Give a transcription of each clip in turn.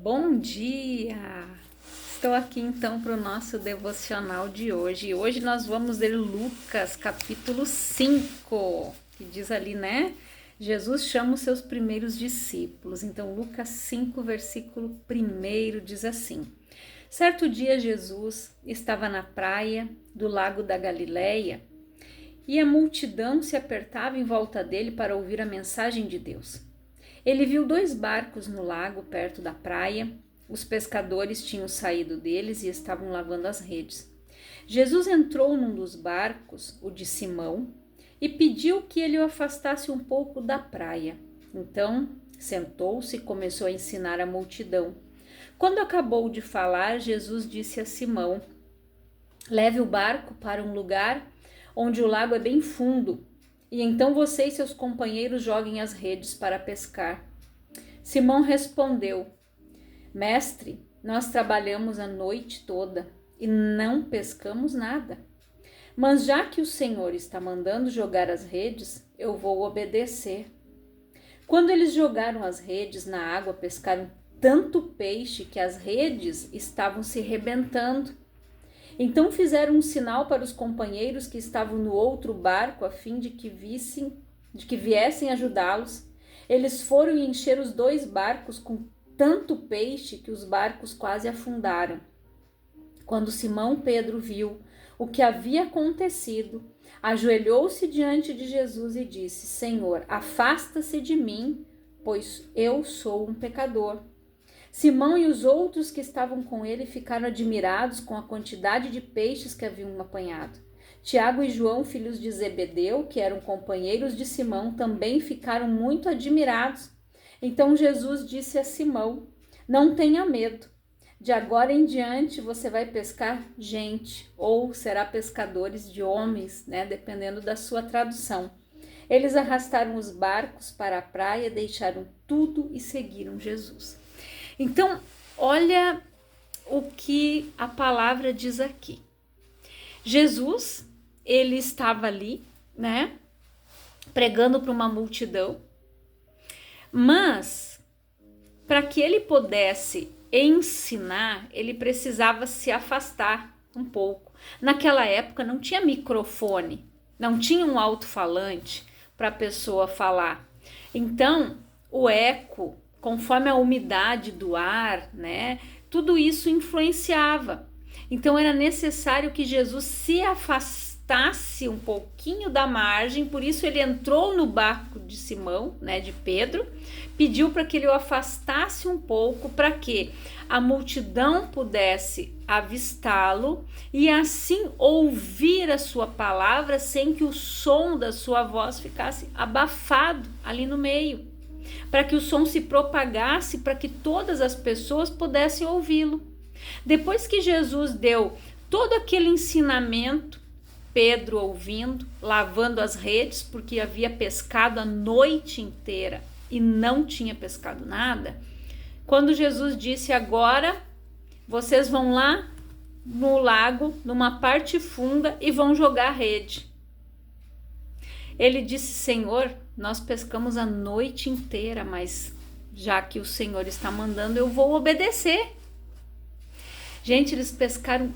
Bom dia! Estou aqui então para o nosso devocional de hoje. Hoje nós vamos ler Lucas capítulo 5, que diz ali, né? Jesus chama os seus primeiros discípulos. Então, Lucas 5, versículo 1 diz assim: Certo dia Jesus estava na praia do lago da Galileia e a multidão se apertava em volta dele para ouvir a mensagem de Deus. Ele viu 2 barcos no lago perto da praia. Os pescadores tinham saído deles e estavam lavando as redes. Jesus entrou num dos barcos, o de Simão, e pediu que ele o afastasse um pouco da praia. Então, sentou-se e começou a ensinar a multidão. Quando acabou de falar, Jesus disse a Simão: Leve o barco para um lugar onde o lago é bem fundo, e então você e seus companheiros joguem as redes para pescar. Simão respondeu: Mestre, nós trabalhamos a noite toda e não pescamos nada. Mas já que o Senhor está mandando jogar as redes, eu vou obedecer. Quando eles jogaram as redes na água, pescaram tanto peixe que as redes estavam se rebentando. Então fizeram um sinal para os companheiros que estavam no outro barco a fim de que viessem ajudá-los. Eles foram e encheram os 2 barcos com tanto peixe que os barcos quase afundaram. Quando Simão Pedro viu o que havia acontecido, ajoelhou-se diante de Jesus e disse: Senhor, afasta-se de mim, pois eu sou um pecador. Simão e os outros que estavam com ele ficaram admirados com a quantidade de peixes que haviam apanhado. Tiago e João, filhos de Zebedeu, que eram companheiros de Simão, também ficaram muito admirados. Então Jesus disse a Simão: Não tenha medo. De agora em diante você vai pescar gente, ou será pescadores de homens, né? Dependendo da sua tradução. Eles arrastaram os barcos para a praia, deixaram tudo e seguiram Jesus. Então, olha o que a palavra diz aqui. Jesus, ele estava ali, né, pregando para uma multidão, mas para que ele pudesse ensinar, ele precisava se afastar um pouco. Naquela época não tinha microfone, não tinha um alto-falante para a pessoa falar. Então, o eco, conforme a umidade do ar, né, tudo isso influenciava. Então era necessário que Jesus se afastasse um pouquinho da margem, por isso ele entrou no barco de Simão, né, de Pedro, pediu para que ele o afastasse um pouco, para que a multidão pudesse avistá-lo e assim ouvir a sua palavra sem que o som da sua voz ficasse abafado ali no meio, para que o som se propagasse, para que todas as pessoas pudessem ouvi-lo. Depois que Jesus deu todo aquele ensinamento, Pedro ouvindo, lavando as redes, porque havia pescado a noite inteira e não tinha pescado nada, quando Jesus disse: agora vocês vão lá no lago, numa parte funda, e vão jogar a rede. Ele disse: Senhor, nós pescamos a noite inteira, mas já que o Senhor está mandando, eu vou obedecer. Gente, eles pescaram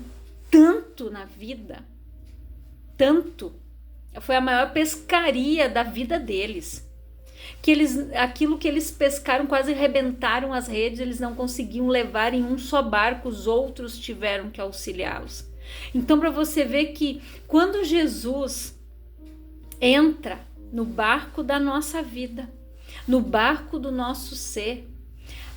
tanto na vida, tanto. Foi a maior pescaria da vida deles. Aquilo que eles pescaram quase arrebentaram as redes, eles não conseguiam levar em um só barco, os outros tiveram que auxiliá-los. Então, para você ver que quando Jesus entra no barco da nossa vida, no barco do nosso ser,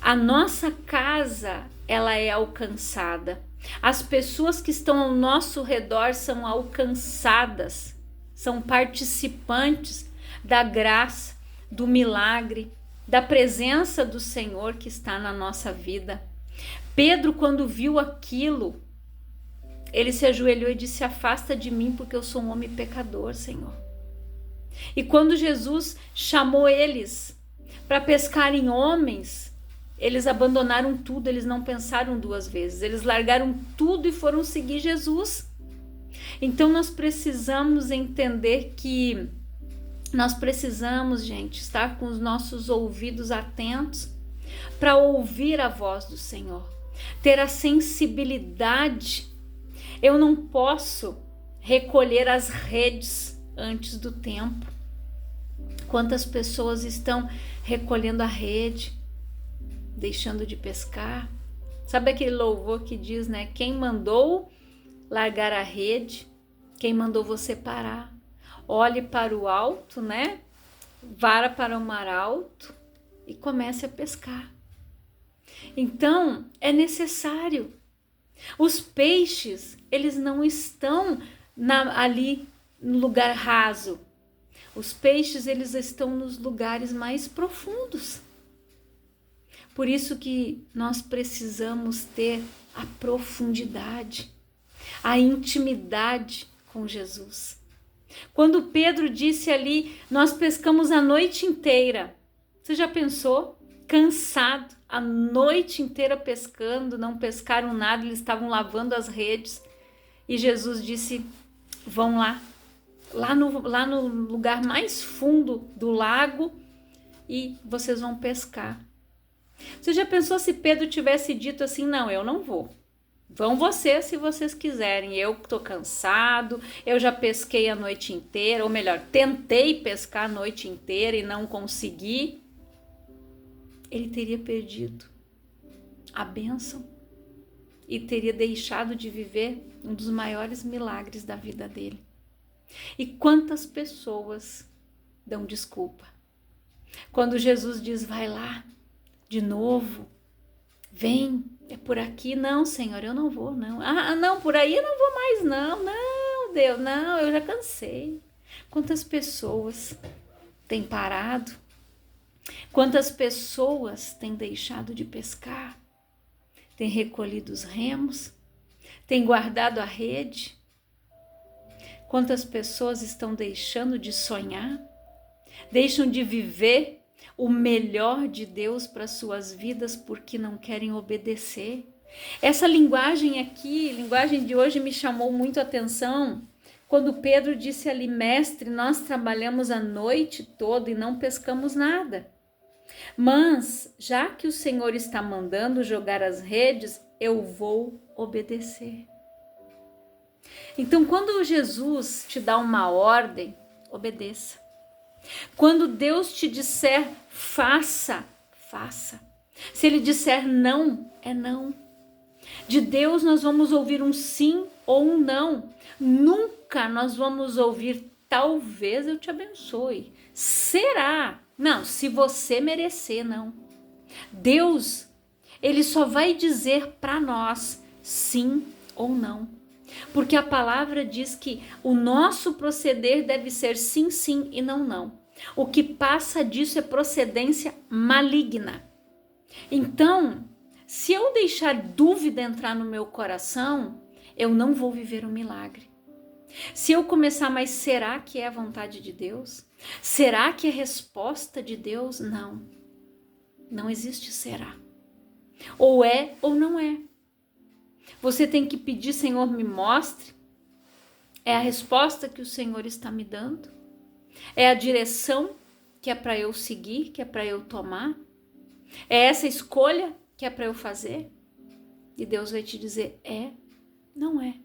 a nossa casa, ela é alcançada. As pessoas que estão ao nosso redor são alcançadas, são participantes da graça, do milagre, da presença do Senhor que está na nossa vida. Pedro, quando viu aquilo, ele se ajoelhou e disse: afasta de mim, porque eu sou um homem pecador, Senhor. E quando Jesus chamou eles para pescarem homens, eles abandonaram tudo, eles não pensaram 2 vezes, eles largaram tudo e foram seguir Jesus. Então nós precisamos entender que nós precisamos, gente, estar com os nossos ouvidos atentos para ouvir a voz do Senhor, ter a sensibilidade. Eu não posso recolher as redes antes do tempo. Quantas pessoas estão recolhendo a rede, deixando de pescar? Sabe aquele louvor que diz, né? Quem mandou largar a rede? Quem mandou você parar? Olhe para o alto, né? Vara para o mar alto e comece a pescar. Então, é necessário. Os peixes, eles não estão ali no lugar raso. Os peixes, eles estão nos lugares mais profundos. Por isso que nós precisamos ter a profundidade, a intimidade com Jesus. Quando Pedro disse ali, nós pescamos a noite inteira. Você já pensou? Cansado, a noite inteira pescando, não pescaram nada, eles estavam lavando as redes. E Jesus disse, vão lá no lugar mais fundo do lago e vocês vão pescar. Você já pensou se Pedro tivesse dito assim, não, eu não vou. Vão vocês se vocês quiserem, eu tô cansado, eu já pesquei a noite inteira, ou melhor, tentei pescar a noite inteira e não consegui. Ele teria perdido a bênção e teria deixado de viver um dos maiores milagres da vida dele. E quantas pessoas dão desculpa? Quando Jesus diz, vai lá, de novo, vem, é por aqui. Não, Senhor, eu não vou, não. Ah, não, por aí eu não vou mais, não. Não, Deus, não, eu já cansei. Quantas pessoas têm parado? Quantas pessoas têm deixado de pescar? Têm recolhido os remos? Têm guardado a rede? Quantas pessoas estão deixando de sonhar? Deixam de viver o melhor de Deus para suas vidas porque não querem obedecer. Essa linguagem aqui, linguagem de hoje, me chamou muito a atenção quando Pedro disse ali, mestre, nós trabalhamos a noite toda e não pescamos nada. Mas, já que o Senhor está mandando jogar as redes, eu vou obedecer. Então, quando Jesus te dá uma ordem, obedeça. Quando Deus te disser faça, faça. Se Ele disser não, é não. De Deus nós vamos ouvir um sim ou um não. Nunca nós vamos ouvir talvez eu te abençoe. Será? Não, se você merecer, não. Deus, Ele só vai dizer para nós sim ou não. Porque a palavra diz que o nosso proceder deve ser sim, sim e não, não. O que passa disso é procedência maligna. Então, se eu deixar dúvida entrar no meu coração, eu não vou viver o milagre. Se eu começar, mas será que é a vontade de Deus? Será que é a resposta de Deus? Não. Não existe será. Ou é ou não é. Você tem que pedir, Senhor, me mostre. É a resposta que o Senhor está me dando. É a direção que é para eu seguir, que é para eu tomar. É essa escolha que é para eu fazer. E Deus vai te dizer, é, não é.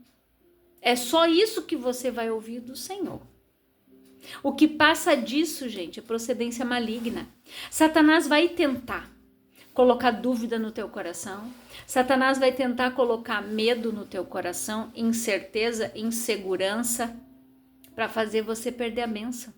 É só isso que você vai ouvir do Senhor. O que passa disso, gente, é procedência maligna. Satanás vai tentar colocar dúvida no teu coração. Satanás vai tentar colocar medo no teu coração, incerteza, insegurança, para fazer você perder a bênção.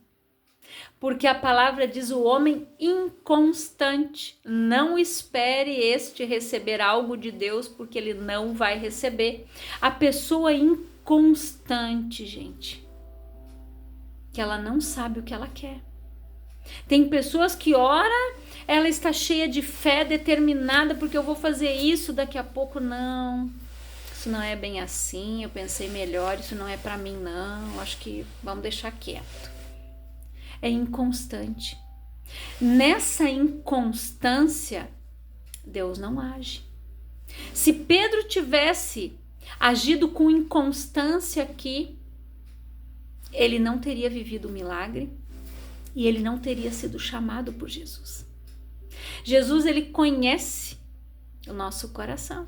Porque a palavra diz o homem inconstante. Não espere este receber algo de Deus, porque ele não vai receber. A pessoa inconstante, gente, que ela não sabe o que ela quer. Tem pessoas que ora, ela está cheia de fé, determinada, porque eu vou fazer isso, daqui a pouco não. Isso não é bem assim, eu pensei melhor, isso não é para mim não, acho que vamos deixar quieto. É inconstante. Nessa inconstância, Deus não age. Se Pedro tivesse agido com inconstância aqui, ele não teria vivido o milagre e ele não teria sido chamado por Jesus. Jesus, ele conhece o nosso coração.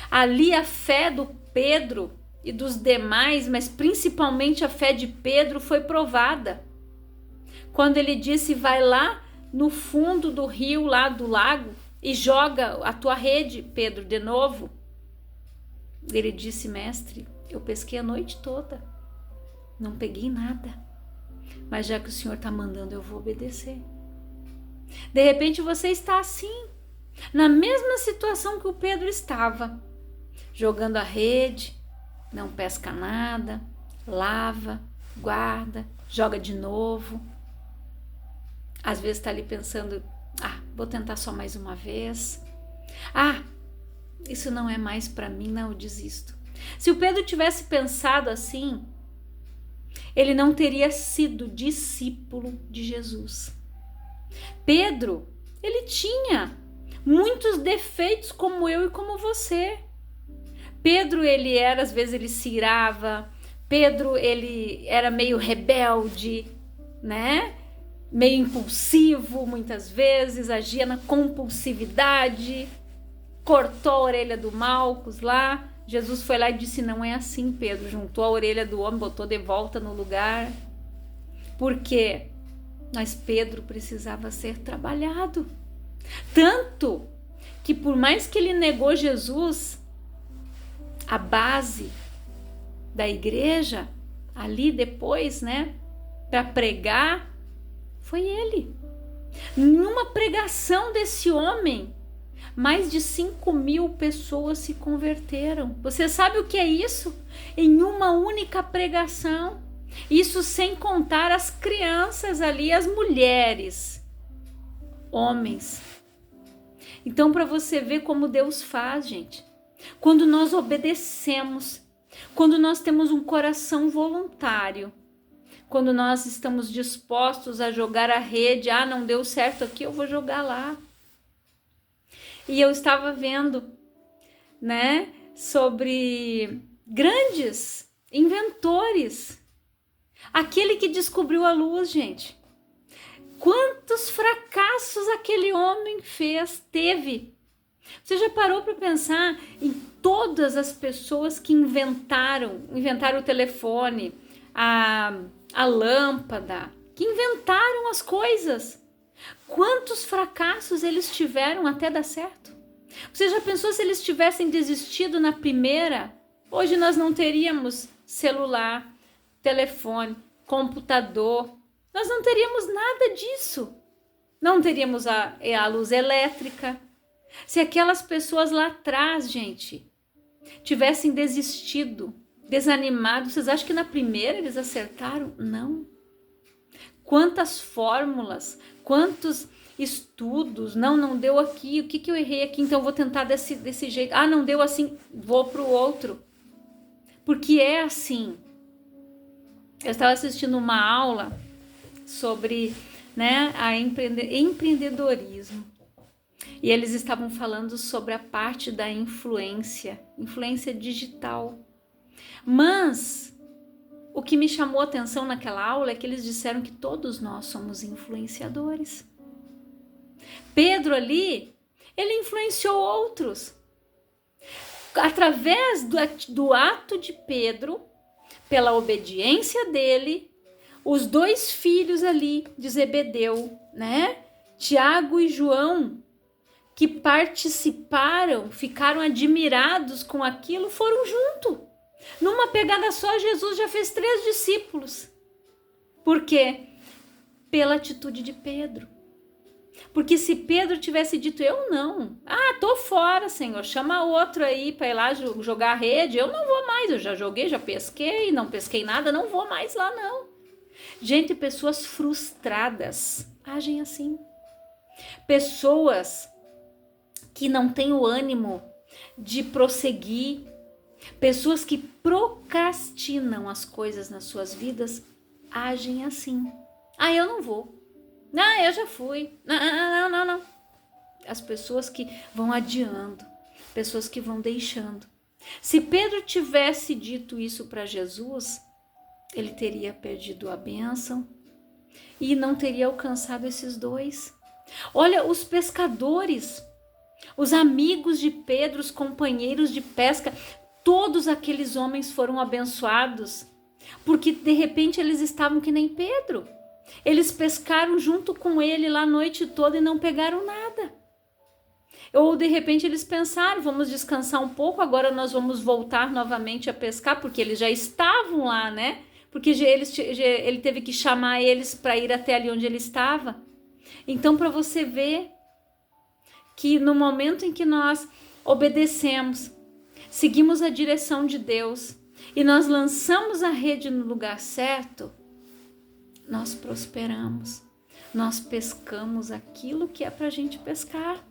Ali a fé do Pedro e dos demais, mas principalmente a fé de Pedro, foi provada. Quando ele disse, vai lá no fundo do rio, lá do lago, e joga a tua rede, Pedro, de novo. Ele disse, mestre, eu pesquei a noite toda, não peguei nada, mas já que o Senhor está mandando, eu vou obedecer. De repente você está assim, na mesma situação que o Pedro estava, jogando a rede, não pesca nada, lava, guarda, joga de novo. Às vezes está ali pensando, vou tentar só mais uma vez. Isso não é mais para mim, não, eu desisto. Se o Pedro tivesse pensado assim, ele não teria sido discípulo de Jesus. Pedro, ele tinha muitos defeitos como eu e como você. Pedro, às vezes ele se irava. Pedro, ele era meio rebelde, né? Meio impulsivo, muitas vezes, agia na compulsividade, cortou a orelha do Malcos lá. Jesus foi lá e disse, não é assim, Pedro. Juntou a orelha do homem, botou de volta no lugar. Por quê? Mas Pedro precisava ser trabalhado. Tanto que por mais que ele negou Jesus, a base da igreja, ali depois, né, para pregar, foi ele. Numa pregação desse homem, mais de 5.000 pessoas se converteram. Você sabe o que é isso? Em uma única pregação. Isso sem contar as crianças ali, as mulheres, homens. Então, para você ver como Deus faz, gente. Quando nós obedecemos, quando nós temos um coração voluntário, quando nós estamos dispostos a jogar a rede, não deu certo aqui, eu vou jogar lá. E eu estava vendo, né, sobre grandes inventores. Aquele que descobriu a luz, gente. Quantos fracassos aquele homem teve. Você já parou para pensar em todas as pessoas que inventaram o telefone, a lâmpada, que inventaram as coisas? Quantos fracassos eles tiveram até dar certo? Você já pensou se eles tivessem desistido na primeira? Hoje nós não teríamos celular, telefone, computador. Nós não teríamos nada disso. Não teríamos a luz elétrica. Se aquelas pessoas lá atrás, gente, tivessem desistido, desanimado, vocês acham que na primeira eles acertaram? Não. Quantas fórmulas, quantos estudos, não deu aqui, o que eu errei aqui, então eu vou tentar desse jeito. Não deu assim, vou para o outro. Porque é assim. Eu estava assistindo uma aula sobre, né, empreendedorismo. E eles estavam falando sobre a parte da influência digital. Mas o que me chamou a atenção naquela aula é que eles disseram que todos nós somos influenciadores. Pedro ali, ele influenciou outros. Através do ato de Pedro, pela obediência dele, os 2 filhos ali de Zebedeu, né? Tiago e João, que participaram, ficaram admirados com aquilo, foram junto. Numa pegada só, Jesus já fez 3 discípulos. Por quê? Pela atitude de Pedro. Porque se Pedro tivesse dito, eu não. Tô fora, Senhor, chama outro aí para ir lá jogar a rede. Eu não vou mais, eu já joguei, já pesquei, não pesquei nada, não vou mais lá não. Gente, pessoas frustradas agem assim. Pessoas que não têm o ânimo de prosseguir, pessoas que procrastinam as coisas nas suas vidas, agem assim. Eu não vou. Eu já fui. Não. As pessoas que vão adiando, pessoas que vão deixando. Se Pedro tivesse dito isso para Jesus, ele teria perdido a bênção e não teria alcançado esses 2. Olha os pescadores, os amigos de Pedro, os companheiros de pesca, todos aqueles homens foram abençoados, porque de repente eles estavam que nem Pedro. Eles pescaram junto com ele lá a noite toda e não pegaram nada. Ou de repente eles pensaram, vamos descansar um pouco, agora nós vamos voltar novamente a pescar, porque eles já estavam lá, né? Porque ele teve que chamar eles para ir até ali onde ele estava. Então, para você ver que no momento em que nós obedecemos, seguimos a direção de Deus e nós lançamos a rede no lugar certo, nós prosperamos, nós pescamos aquilo que é para a gente pescar.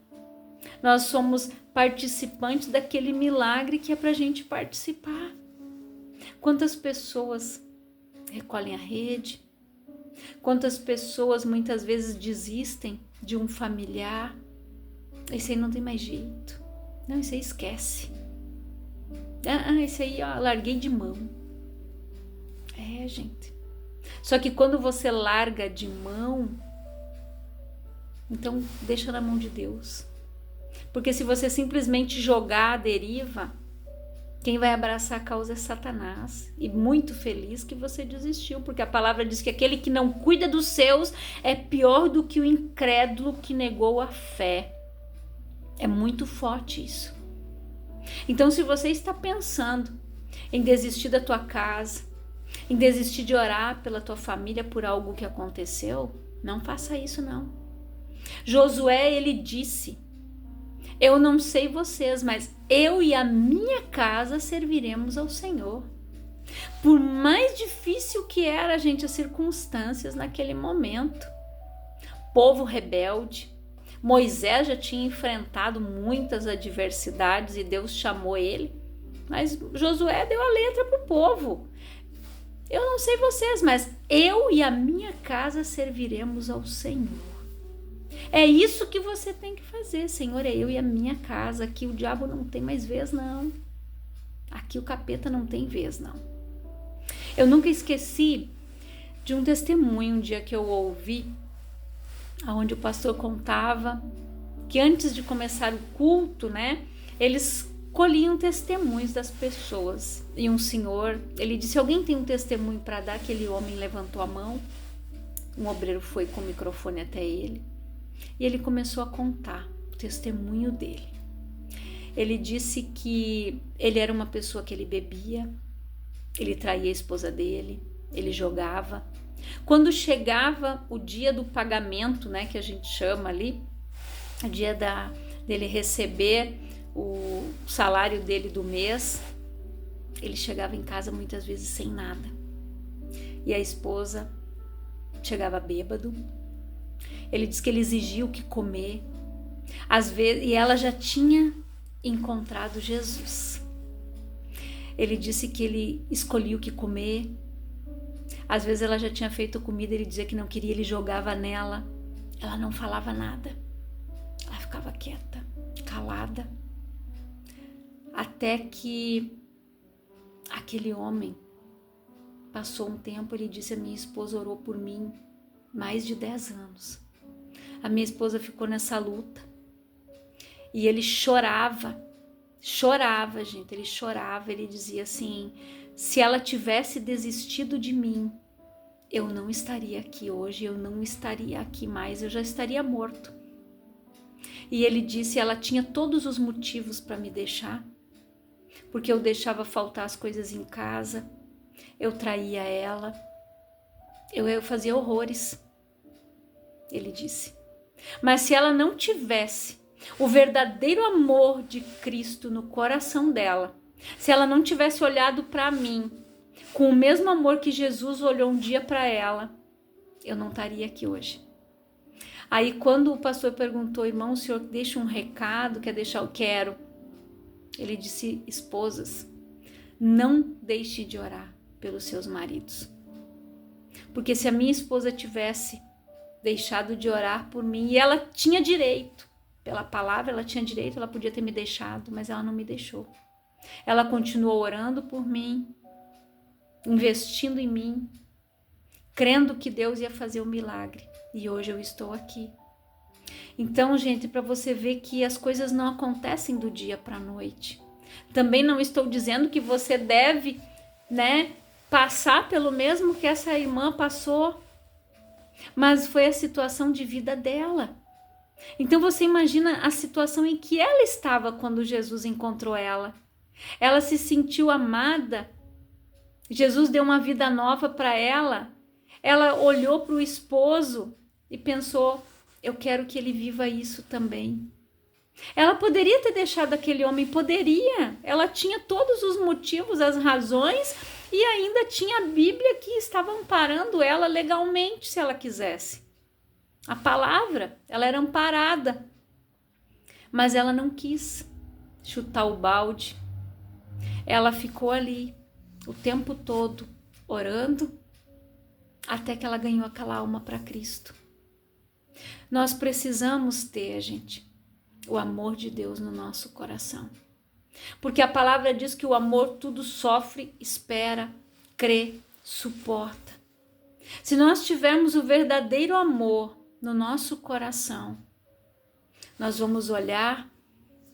Nós somos participantes daquele milagre que é para a gente participar. Quantas pessoas recolhem a rede? Quantas pessoas muitas vezes desistem de um familiar? Esse aí não tem mais jeito. Não, esse aí esquece. Esse aí, ó, larguei de mão. É, gente. Só que quando você larga de mão, então deixa na mão de Deus. Porque se você simplesmente jogar a deriva, quem vai abraçar a causa é Satanás. E muito feliz que você desistiu, porque a palavra diz que aquele que não cuida dos seus é pior do que o incrédulo que negou a fé. É muito forte isso. Então, se você está pensando em desistir da tua casa, em desistir de orar pela tua família por algo que aconteceu, não faça isso não. Josué, ele disse: eu não sei vocês, mas eu e a minha casa serviremos ao Senhor. Por mais difícil que era, gente, as circunstâncias naquele momento. Povo rebelde. Moisés já tinha enfrentado muitas adversidades e Deus chamou ele. Mas Josué deu a letra para o povo. Eu não sei vocês, mas eu e a minha casa serviremos ao Senhor. É isso que você tem que fazer, Senhor, é eu e a minha casa. Aqui o diabo não tem mais vez, não. Aqui o capeta não tem vez, não. Eu nunca esqueci de um testemunho um dia que eu ouvi, onde o pastor contava que antes de começar o culto, né, eles colhiam testemunhos das pessoas. E um senhor, ele disse: alguém tem um testemunho para dar? Aquele homem levantou a mão, um obreiro foi com o microfone até ele. E ele começou a contar o testemunho dele. Ele disse que ele era uma pessoa que ele bebia, ele traía a esposa dele, ele jogava. Quando chegava o dia do pagamento, né, que a gente chama ali, o dia dele receber o salário dele do mês, ele chegava em casa muitas vezes sem nada. E a esposa chegava bêbado. Ele disse que ele exigia o que comer, às vezes, e ela já tinha encontrado Jesus. Ele disse que ele escolhia o que comer, às vezes ela já tinha feito comida, ele dizia que não queria, ele jogava nela, ela não falava nada, ela ficava quieta, calada, até que aquele homem passou um tempo. Ele disse: a minha esposa orou por mim mais de 10 anos. A minha esposa ficou nessa luta. E ele chorava, gente, ele chorava, ele dizia assim: se ela tivesse desistido de mim, eu não estaria aqui hoje, eu não estaria aqui mais, eu já estaria morto. E ele disse: ela tinha todos os motivos para me deixar, porque eu deixava faltar as coisas em casa, eu traía ela, eu fazia horrores. Ele disse: mas se ela não tivesse o verdadeiro amor de Cristo no coração dela, se ela não tivesse olhado para mim com o mesmo amor que Jesus olhou um dia para ela, eu não estaria aqui hoje. Aí quando o pastor perguntou: irmão, o senhor deixa um recado, quer deixar? Eu quero. Ele disse: esposas, não deixe de orar pelos seus maridos, porque se a minha esposa tivesse deixado de orar por mim, e ela tinha direito, pela palavra ela tinha direito, ela podia ter me deixado, mas ela não me deixou. Ela continuou orando por mim, investindo em mim, crendo que Deus ia fazer um milagre, e hoje eu estou aqui. Então, gente, para você ver que as coisas não acontecem do dia para a noite. Também não estou dizendo que você deve, passar pelo mesmo que essa irmã passou, mas foi a situação de vida dela. Então você imagina a situação em que ela estava quando Jesus encontrou ela. Ela se sentiu amada. Jesus deu uma vida nova para ela. Ela olhou para o esposo e pensou: eu quero que ele viva isso também. Ela poderia ter deixado aquele homem, poderia. Ela tinha todos os motivos, as razões, e ainda tinha a Bíblia que estava amparando ela legalmente, se ela quisesse. A palavra, ela era amparada. Mas ela não quis chutar o balde. Ela ficou ali o tempo todo orando até que ela ganhou aquela alma para Cristo. Nós precisamos ter, gente, o amor de Deus no nosso coração. Porque a palavra diz que o amor tudo sofre, espera, crê, suporta. Se nós tivermos o verdadeiro amor no nosso coração, nós vamos olhar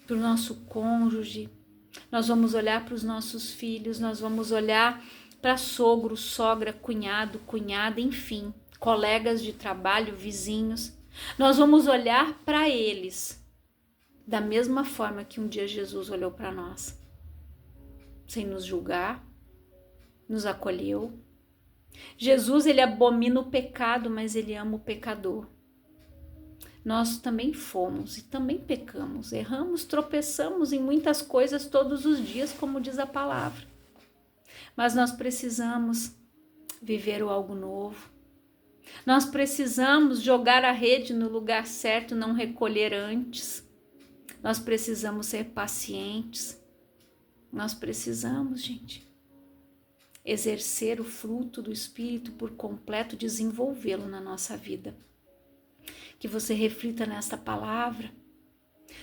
para o nosso cônjuge, nós vamos olhar para os nossos filhos, nós vamos olhar para sogro, sogra, cunhado, cunhada, enfim, colegas de trabalho, vizinhos. Nós vamos olhar para eles da mesma forma que um dia Jesus olhou para nós, sem nos julgar, nos acolheu. Jesus, ele abomina o pecado, mas ele ama o pecador. Nós também fomos e também pecamos, erramos, tropeçamos em muitas coisas todos os dias, como diz a palavra. Mas nós precisamos viver o algo novo. Nós precisamos jogar a rede no lugar certo, não recolher antes. Nós precisamos ser pacientes. Nós precisamos, gente, exercer o fruto do Espírito por completo, desenvolvê-lo na nossa vida. Que você reflita nesta palavra.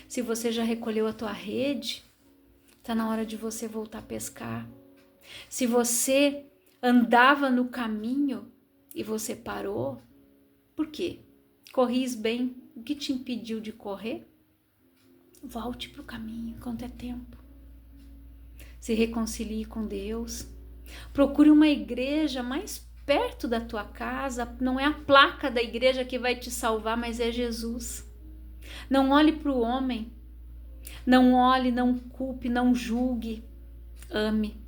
Se você já recolheu a tua rede, está na hora de você voltar a pescar. Se você andava no caminho e você parou, por quê? Corris bem, o que te impediu de correr? Volte para o caminho enquanto é tempo. Se reconcilie com Deus. Procure uma igreja mais perto da tua casa. Não é a placa da igreja que vai te salvar, mas é Jesus. Não olhe para o homem. Não olhe, não culpe, não julgue. Ame.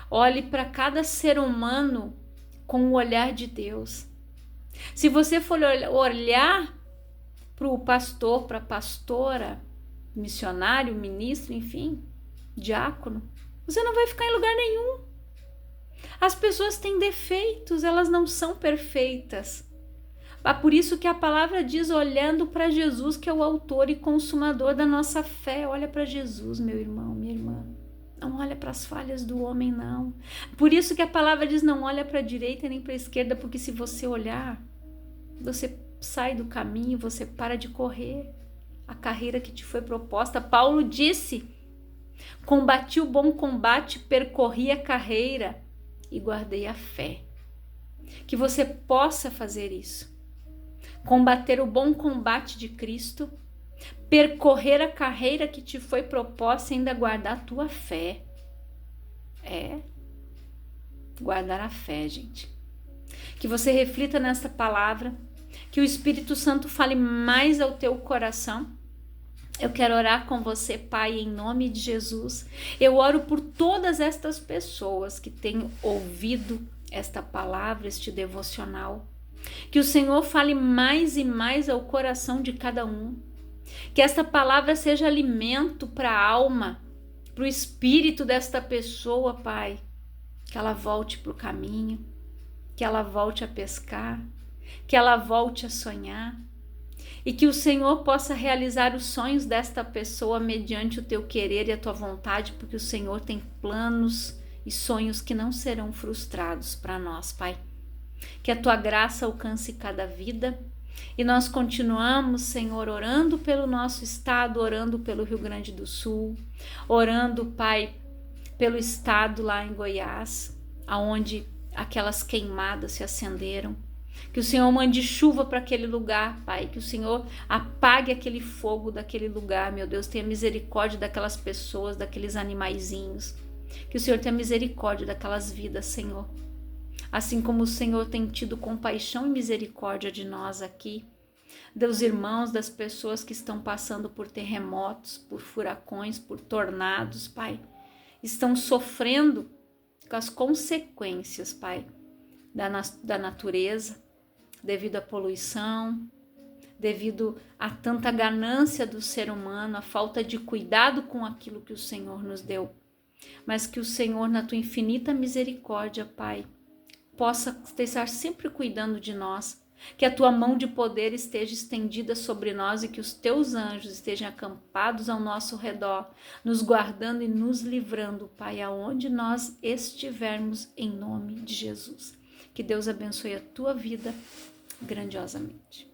Olhe para cada ser humano com o olhar de Deus. Se você for olhar para o pastor, para a pastora, missionário, ministro, enfim, diácono, você não vai ficar em lugar nenhum. As pessoas têm defeitos, elas não são perfeitas. É por isso que a palavra diz, olhando para Jesus, que é o autor e consumador da nossa fé. Olha para Jesus, meu irmão, minha irmã. Não olha para as falhas do homem, não. Por isso que a palavra diz, não olha para a direita nem para a esquerda, porque se você olhar, você sai do caminho, você para de correr a carreira que te foi proposta. Paulo disse, combati o bom combate, percorri a carreira e guardei a fé. Que você possa fazer isso. Combater o bom combate de Cristo, percorrer a carreira que te foi proposta e ainda guardar a tua fé. Guardar a fé, gente. Que você reflita nessa palavra, que o Espírito Santo fale mais ao teu coração. Eu quero orar com você, Pai, em nome de Jesus. Eu oro por todas estas pessoas que têm ouvido esta palavra, este devocional. Que o Senhor fale mais e mais ao coração de cada um. Que esta palavra seja alimento para a alma, para o espírito desta pessoa, Pai. Que ela volte para o caminho, que ela volte a pescar, que ela volte a sonhar. E que o Senhor possa realizar os sonhos desta pessoa mediante o teu querer e a tua vontade, porque o Senhor tem planos e sonhos que não serão frustrados para nós, Pai. Que a tua graça alcance cada vida. E nós continuamos, Senhor, orando pelo nosso estado, orando pelo Rio Grande do Sul, orando, Pai, pelo estado lá em Goiás, aonde aquelas queimadas se acenderam. Que o Senhor mande chuva para aquele lugar, Pai. Que o Senhor apague aquele fogo daquele lugar, meu Deus. Tenha misericórdia daquelas pessoas, daqueles animaizinhos. Que o Senhor tenha misericórdia daquelas vidas, Senhor. Assim como o Senhor tem tido compaixão e misericórdia de nós aqui. Dos irmãos, das pessoas que estão passando por terremotos, por furacões, por tornados, Pai. Estão sofrendo com as consequências, Pai, da natureza. Devido à poluição, devido a tanta ganância do ser humano, a falta de cuidado com aquilo que o Senhor nos deu. Mas que o Senhor, na tua infinita misericórdia, Pai, possa estar sempre cuidando de nós, que a tua mão de poder esteja estendida sobre nós e que os teus anjos estejam acampados ao nosso redor, nos guardando e nos livrando, Pai, aonde nós estivermos, em nome de Jesus. Que Deus abençoe a tua vida grandiosamente.